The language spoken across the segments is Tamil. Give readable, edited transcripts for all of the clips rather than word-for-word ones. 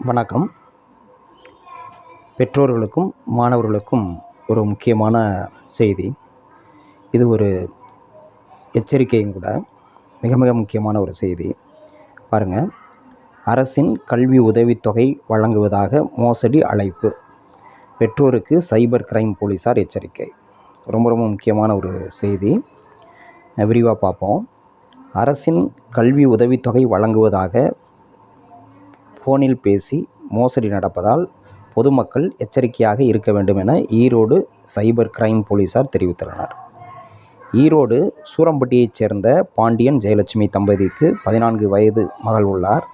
வணக்கம். பெற்றோர்களுக்கும் மாணவர்களுக்கும் ஒரு முக்கியமான செய்தி. இது ஒரு எச்சரிக்கையும் கூட. மிக மிக முக்கியமான ஒரு செய்தி. பாருங்கள், அரசின் கல்வி உதவித்தொகை வழங்குவதாக மோசடி அழைப்பு. பெற்றோருக்கு சைபர் கிரைம் போலீஸார் எச்சரிக்கை. ரொம்ப ரொம்ப முக்கியமான ஒரு செய்தி. விரிவாக பார்ப்போம். அரசின் கல்வி உதவித்தொகை வழங்குவதாக ஃபோனில் பேசி மோசடி நடப்பதால் பொதுமக்கள் எச்சரிக்கையாக இருக்க வேண்டும் என ஈரோடு சைபர் கிரைம் போலீஸார் தெரிவித்துள்ளனர். ஈரோடு சூரம்பட்டியைச் சேர்ந்த பாண்டியன் ஜெயலட்சுமி தம்பதிக்கு 14 வயது மகள் உள்ளார்.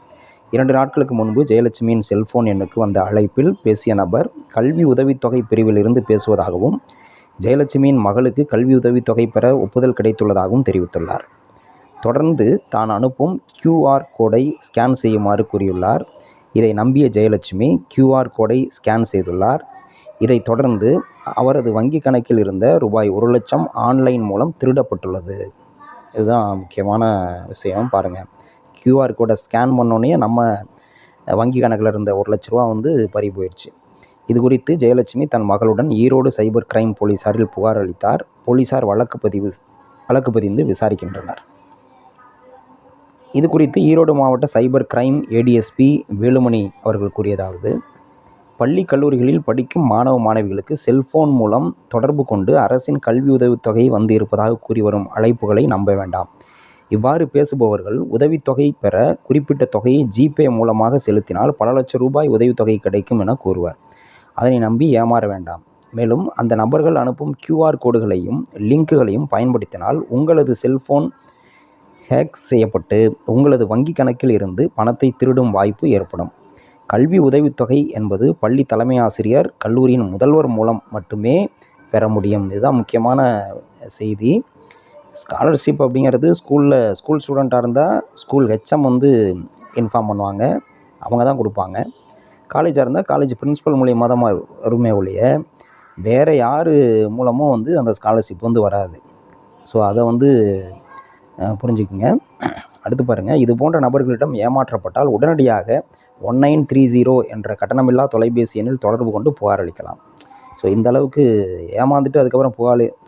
2 நாட்களுக்கு முன்பு ஜெயலட்சுமியின் செல்போன் எண்ணுக்கு வந்த அழைப்பில் பேசிய நபர் கல்வி உதவித்தொகை பிரிவில் இருந்து பேசுவதாகவும் ஜெயலட்சுமியின் மகளுக்கு கல்வி உதவித்தொகை பெற ஒப்புதல் கிடைத்துள்ளதாகவும் தெரிவித்துள்ளார். தொடர்ந்து தான் அனுப்பும் QR கோடை ஸ்கேன் செய்யுமாறு கூறியுள்ளார். இதை நம்பிய ஜெயலட்சுமி QR கோடை ஸ்கேன் செய்துள்ளார். இதைத் தொடர்ந்து அவரது வங்கி கணக்கில் இருந்த ரூபாய் 1 லட்சம் ஆன்லைன் மூலம் திருடப்பட்டுள்ளது. இதுதான் முக்கியமான விஷயம். பாருங்கள், QR கோடை ஸ்கேன் பண்ணோன்னே நம்ம வங்கி கணக்கில் இருந்த 1 லட்ச ரூபா பறி போயிடுச்சு. இது குறித்து ஜெயலட்சுமி தன் மகளுடன் ஈரோடு சைபர் கிரைம் போலீஸாரில் புகார் அளித்தார். போலீஸார் வழக்கு பதிந்து விசாரிக்கின்றனர். இது குறித்து ஈரோடு மாவட்ட சைபர் கிரைம் ADSP வேலுமணி அவர்கள் கூறியதாவது: பள்ளி கல்லூரிகளில் படிக்கும் மாணவ மாணவிகளுக்கு செல்போன் மூலம் தொடர்பு கொண்டு அரசின் கல்வி உதவித்தொகை வந்து இருப்பதாக கூறி வரும் அழைப்புகளை நம்ப வேண்டாம். இவ்வாறு பேசுபவர்கள் உதவித்தொகை பெற குறிப்பிட்ட தொகையை ஜிபே மூலமாக செலுத்தினால் பல லட்சம் ரூபாய் உதவித்தொகை கிடைக்கும் என கூறுவார். அதனை நம்பி ஏமாற வேண்டாம். மேலும் அந்த நபர்கள் அனுப்பும் QR கோடுகளையும் லிங்குகளையும் பயன்படுத்தினால் உங்களது செல்போன் ஹேக் செய்யப்பட்டு உங்களது வங்கி கணக்கில் இருந்து பணத்தை திருடும் வாய்ப்பு ஏற்படும். கல்வி உதவித்தொகை என்பது பள்ளி தலைமை ஆசிரியர், கல்லூரியின் முதல்வர் மூலம் மட்டுமே பெற முடியும். இதுதான் முக்கியமான செய்தி. ஸ்காலர்ஷிப் அப்படிங்கிறது ஸ்கூல் ஸ்டூடெண்ட்டாக இருந்தால் ஸ்கூல் HM இன்ஃபார்ம் பண்ணுவாங்க, அவங்க தான் கொடுப்பாங்க. காலேஜாக இருந்தால் காலேஜ் பிரின்ஸிபல் மூலியமாக தான் வருமே ஒழிய வேறு யார் மூலமும் அந்த ஸ்காலர்ஷிப் வராது. ஸோ அதை புரிஞ்சுக்குங்க. அடுத்து பாருங்கள், இது போன்ற நபர்களிடம் ஏமாற்றப்பட்டால் உடனடியாக 1930 என்ற கட்டணமில்லா தொலைபேசி எண்ணில் தொடர்பு கொண்டு புகார் அளிக்கலாம். ஸோ இந்த அளவுக்கு ஏமாந்துட்டு அதுக்கப்புறம்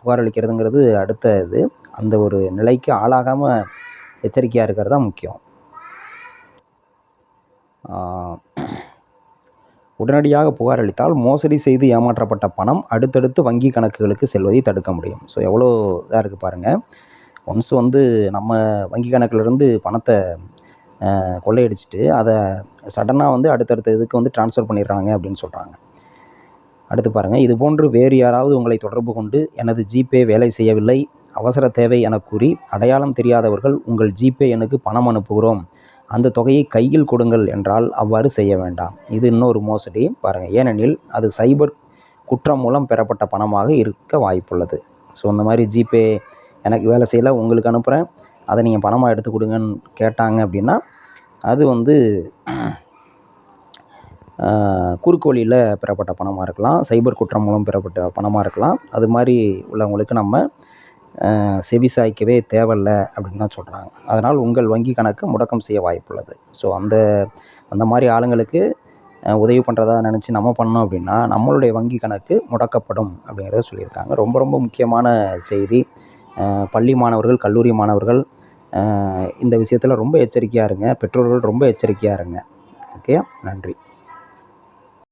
புகார் அளிக்கிறதுங்கிறது அடுத்த இது. அந்த ஒரு நிலைக்கு ஆளாகாமல் எச்சரிக்கையாக இருக்கிறது தான் முக்கியம். உடனடியாக புகார் அளித்தால் மோசடி செய்து ஏமாற்றப்பட்ட பணம் அடுத்தடுத்து வங்கி கணக்குகளுக்கு செல்வதை தடுக்க முடியும். ஸோ எவ்வளோ இதாக இருக்குது பாருங்கள். ஒன்ஸ் நம்ம வங்கி கணக்கிலிருந்து பணத்தை கொள்ளையடிச்சிட்டு அதை சடனாக அடுத்தடுத்த இதுக்கு ட்ரான்ஸ்ஃபர் பண்ணிடுறாங்க அப்படின்னு சொல்கிறாங்க. அடுத்து பாருங்கள், இது போன்று வேறு யாராவது உங்களை தொடர்பு கொண்டு எனது ஜிபே வேலை செய்யவில்லை, அவசர தேவை என கூறி அடையாளம் தெரியாதவர்கள் உங்கள் ஜிபே எண்ணுக்கு பணம் அனுப்புகிறோம், அந்த தொகையை கையில் கொடுங்கள் என்றால் அவ்வாறு செய்ய வேண்டாம். இது இன்னொரு மோசடி பாருங்கள். ஏனெனில் அது சைபர் குற்றம் மூலம் பெறப்பட்ட பணமாக இருக்க வாய்ப்புள்ளது. ஸோ இந்த மாதிரி ஜிபே எனக்கு வேலை செய்யலை, உங்களுக்கு அனுப்புகிறேன், அதை நீங்கள் பணமாக எடுத்து கொடுங்கன்னு கேட்டாங்க அப்படின்னா அது குறுக்கு வழியில் பெறப்பட்ட பணமாக இருக்கலாம், சைபர் குற்றம் மூலம் பெறப்பட்ட பணமாக இருக்கலாம். அது மாதிரி உள்ளவங்களுக்கு நம்ம செவிசாய்க்கவே தேவையில்லை அப்படின்னு தான் சொல்கிறாங்க. அதனால் உங்கள் வங்கி கணக்கு முடக்கம் செய்ய வாய்ப்புள்ளது. ஸோ அந்த மாதிரி ஆளுங்களுக்கு உதவி பண்ணுறதா நினச்சி நம்ம பண்ணோம் அப்படின்னா நம்மளுடைய வங்கி கணக்கு முடக்கப்படும் அப்படிங்கிறத சொல்லியிருக்காங்க. ரொம்ப ரொம்ப முக்கியமான செய்தி. பள்ளி மாணவர்கள், கல்லூரி மாணவர்கள் இந்த விஷயத்தில் ரொம்ப எச்சரிக்கையாக இருங்க. பெற்றோர்கள் ரொம்ப எச்சரிக்கையாக இருங்க. ஓகே, நன்றி.